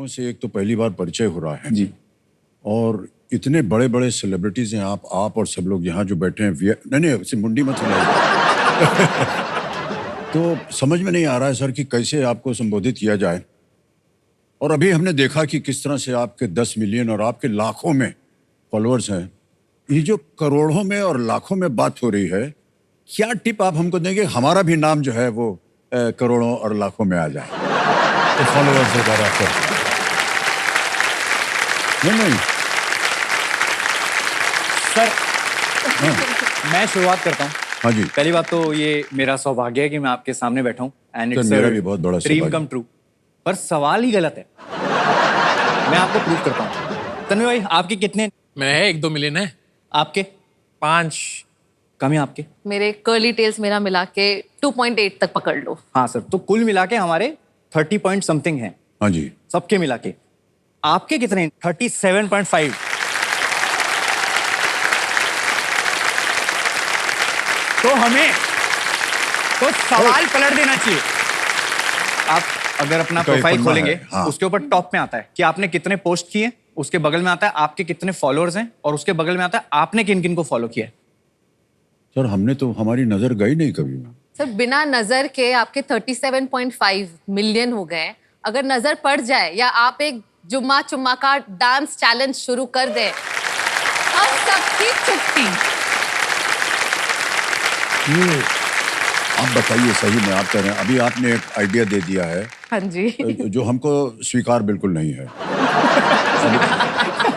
लोगों से एक तो पहली बार परिचय हो रहा है जी। और इतने बड़े बड़े सेलिब्रिटीज हैं आप और सब लोग यहाँ जो बैठे हैं नहीं मुंडी मत हिलाइए। तो समझ में नहीं आ रहा है सर कि कैसे आपको संबोधित किया जाए। और अभी हमने देखा कि किस तरह से आपके 10 मिलियन और आपके लाखों में फॉलोअर्स हैं। ये जो करोड़ों में और लाखों में बात हो रही है, क्या टिप आप हमको देंगे हमारा भी नाम जो है वो करोड़ों और लाखों में आ जाए तो फॉलोअर्स वगैरह कर नहीं सर मैं शुरुआत करता हूँ। हाँ जी। पहली बात तो ये मेरा सौभाग्य है कि मैं आपके सामने बैठा हूँ एंड इट्स मेरा भी बहुत बड़ा ड्रीम कम ट्रू। पर सवाल ही गलत है। मैं आपको प्रूव करता हूँ। तन्वी भाई आपके कितने? मैं है 1-2 मिलियन है। आपके? 5 कम है आपके? मेरे कर्ली टेल्स मेरा मिला के 2.8 तक पकड़ लो। हाँ सर, तो कुल मिला के हमारे 30 पॉइंट समथिंग है। हाँ जी। सबके मिला के आपके कितने? 37.5। तो हमें तो सवाल पलट देना चाहिए। आप अगर अपना प्रोफाइल खोलेंगे हाँ। उसके ऊपर टॉप में आता है कि आपने कितने पोस्ट किए, उसके बगल में आता है आपके कितने फॉलोअर्स हैं और उसके बगल में आता है आपने किन किन को फॉलो किया है। सर हमने तो हमारी नजर गई नहीं कभी। सर बिना नजर के आपके 37.5 मिलियन हो गए। अगर नजर पड़ जाए या आप एक जुम्मा चुम्मा का डांस चैलेंज शुरू कर दें, हम सबकी छुट्टी। ये आप बताइए, सही में आप कह रहे हैं, अभी आपने एक आइडिया दे दिया है। हाँ जी। जो हमको स्वीकार बिल्कुल नहीं है।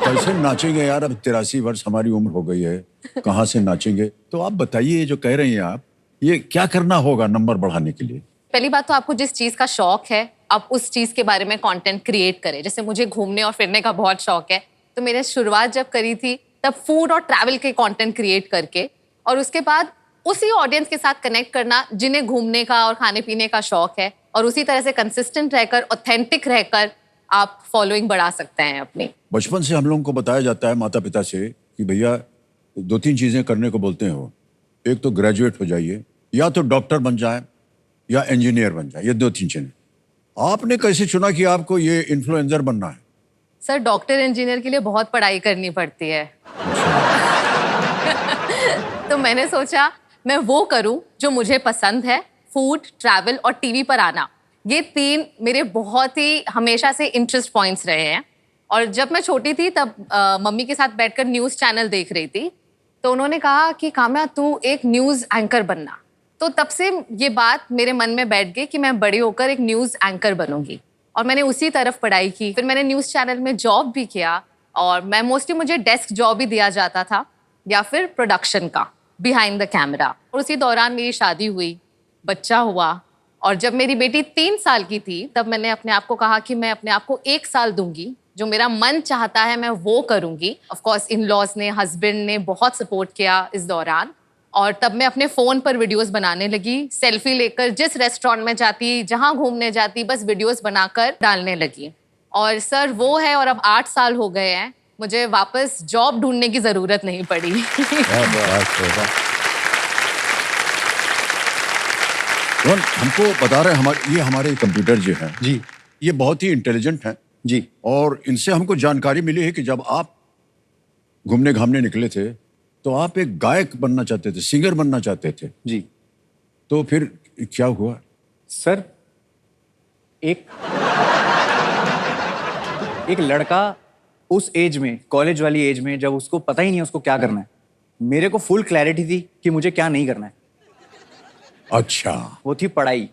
कैसे नाचेंगे यार, अब 83 वर्ष हमारी उम्र हो गई है, कहाँ से नाचेंगे? तो आप बताइए, जो कह रही हैं आप, ये क्या करना होगा नंबर बढ़ाने के लिए? पहली बात तो आपको जिस चीज का शौक है आप उस चीज के बारे में कंटेंट क्रिएट करें। जैसे मुझे घूमने और फिरने का बहुत शौक है, तो मैंने शुरुआत जब करी थी तब फूड और ट्रैवल के कंटेंट क्रिएट करके, और उसके बाद उसी ऑडियंस के साथ कनेक्ट करना जिन्हें घूमने का और खाने पीने का शौक है, और उसी तरह से कंसिस्टेंट रहकर, ऑथेंटिक रहकर आप फॉलोइंग बढ़ा सकते हैं अपनी। बचपन से हम लोगों को बताया जाता है माता पिता से कि भैया 2-3 चीजें करने को बोलते हो। एक तो ग्रेजुएट हो जाइए, या तो डॉक्टर बन जाए, या इंजीनियर बन जाए। ये 2-3 चीजें। आपने कैसे चुना कि आपको ये इन्फ्लुएंसर बनना है? सर डॉक्टर इंजीनियर के लिए बहुत पढ़ाई करनी पड़ती है। तो मैंने सोचा मैं वो करूं जो मुझे पसंद है, फूड, ट्रैवल और टीवी पर आना। ये 3 मेरे बहुत ही हमेशा से इंटरेस्ट पॉइंट्स रहे हैं। और जब मैं छोटी थी तब मम्मी के साथ बैठकर न्यूज़ चैनल देख रही थी, तो उन्होंने कहा कि काम्या तू एक न्यूज़ एंकर बनना। तो तब से ये बात मेरे मन में बैठ गई कि मैं बड़ी होकर एक न्यूज़ एंकर बनूंगी, और मैंने उसी तरफ पढ़ाई की। फिर मैंने न्यूज़ चैनल में जॉब भी किया, और मैं मोस्टली मुझे डेस्क जॉब ही दिया जाता था या फिर प्रोडक्शन का, बिहाइंड द कैमरा। और उसी दौरान मेरी शादी हुई, बच्चा हुआ, और जब मेरी बेटी 3 साल की थी तब मैंने अपने आप को कहा कि मैं अपने आप को 1 साल दूंगी, जो मेरा मन चाहता है मैं वो करूंगी। ऑफ कोर्स इन लॉज ने, हस्बैंड ने बहुत सपोर्ट किया इस दौरान, और तब मैं अपने फ़ोन पर वीडियोस बनाने लगी, सेल्फी लेकर जिस रेस्टोरेंट में जाती, जहाँ घूमने जाती, बस वीडियोस बनाकर डालने लगी। और सर वो है, और अब 8 साल हो गए हैं, मुझे वापस जॉब ढूंढने की ज़रूरत नहीं पड़ी। हमको बता रहे हैं ये हमारे कंप्यूटर जो हैं जी, ये बहुत ही इंटेलिजेंट हैं जी, और इनसे हमको जानकारी मिली है कि जब आप घूमने घामने निकले थे तो आप एक गायक बनना चाहते थे, सिंगर बनना चाहते थे। जी। तो फिर क्या हुआ? सर एक लड़का उस एज में, कॉलेज वाली एज में, जब उसको पता ही नहीं है उसको क्या करना है, मेरे को फुल क्लैरिटी थी कि मुझे क्या नहीं करना है। अच्छा। वो थी पढ़ाई।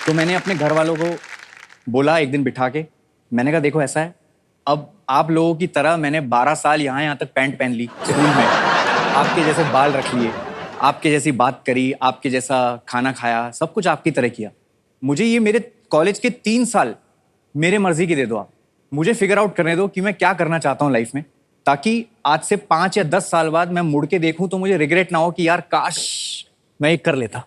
तो मैंने अपने घर वालों को बोला एक दिन बिठा के, मैंने कहा देखो ऐसा है, अब आप लोगों की तरह मैंने 12 साल यहाँ तक पैंट पहन ली स्कूल में, आपके जैसे बाल रख लिए, आपके जैसी बात करी, आपके जैसा खाना खाया, सब कुछ आपकी तरह किया। मुझे ये मेरे कॉलेज के 3 साल मेरे मर्जी की दे दो आप, मुझे फिगर आउट करने दो कि मैं क्या करना चाहता हूँ लाइफ में, ताकि आज से 5 या 10 साल बाद मैं मुड़ के देखूं तो मुझे रिग्रेट ना हो कि यार काश मैं ये कर लेता।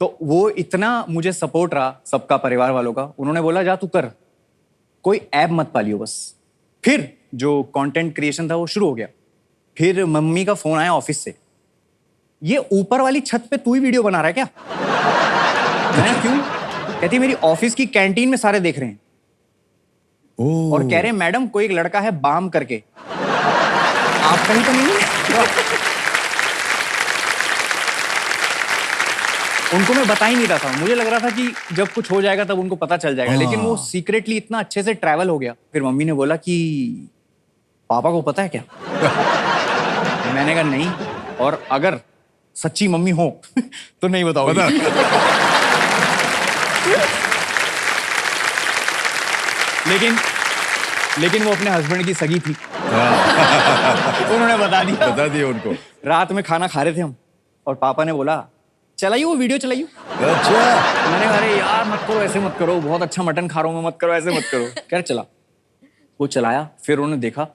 तो वो इतना मुझे सपोर्ट रहा सबका, परिवार वालों का। उन्होंने बोला जा तू कर, कोई ऐप मत पालियो बस। फिर जो कंटेंट क्रिएशन था वो शुरू हो गया। फिर मम्मी का फोन आया ऑफिस से, ये ऊपर वाली छत पे तू ही वीडियो बना रहा है क्या? मैंने क्यों? कहती मेरी ऑफिस की कैंटीन में सारे देख रहे हैं ओह, और कह रहे हैं मैडम कोई एक लड़का है बाम करके, आप कहीं तो नहीं है? उनको मैं बता ही नहीं रहा था, मुझे लग रहा था कि जब कुछ हो जाएगा तब उनको पता चल जाएगा, लेकिन वो सीक्रेटली इतना अच्छे से ट्रैवल हो गया। फिर मम्मी ने बोला कि पापा को पता है क्या? मैंने कहा नहीं, और अगर सच्ची मम्मी हो तो नहीं बताओगी। लेकिन वो अपने हस्बैंड की सगी थी। उन्होंने बता दिया उनको। रात में खाना खा रहे थे हम, और पापा ने बोला चलाइए वो वीडियो चलाइए। अच्छा, मैंने कहा अरे यार मत करो, ऐसे मत करो, बहुत अच्छा मटन खा रहा हूँ मैं, मत करो, ऐसे मत करो। कह चला, वो चलाया, फिर उन्होंने देखा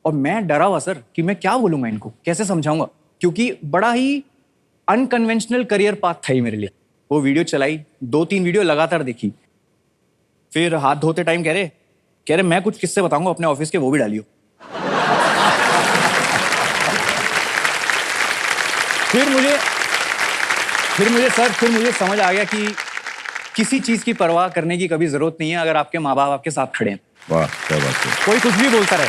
और मैं डरा हुआ सर कि मैं क्या बोलूंगा इनको, कैसे समझाऊंगा, क्योंकि बड़ा ही अनकन्वेंशनल करियर पाथ था ही मेरे लिए। वो वीडियो चलाई, 2-3 वीडियो लगातार देखी, फिर हाथ धोते टाइम कह रहे मैं कुछ किस्से बताऊंगा अपने ऑफिस के, वो भी डालियो। फिर मुझे समझ आ गया कि किसी चीज की परवाह करने की कभी जरूरत नहीं है अगर आपके माँ बाप आपके साथ खड़े हैं। वाह क्या बात है। कोई कुछ भी बोलता रहे,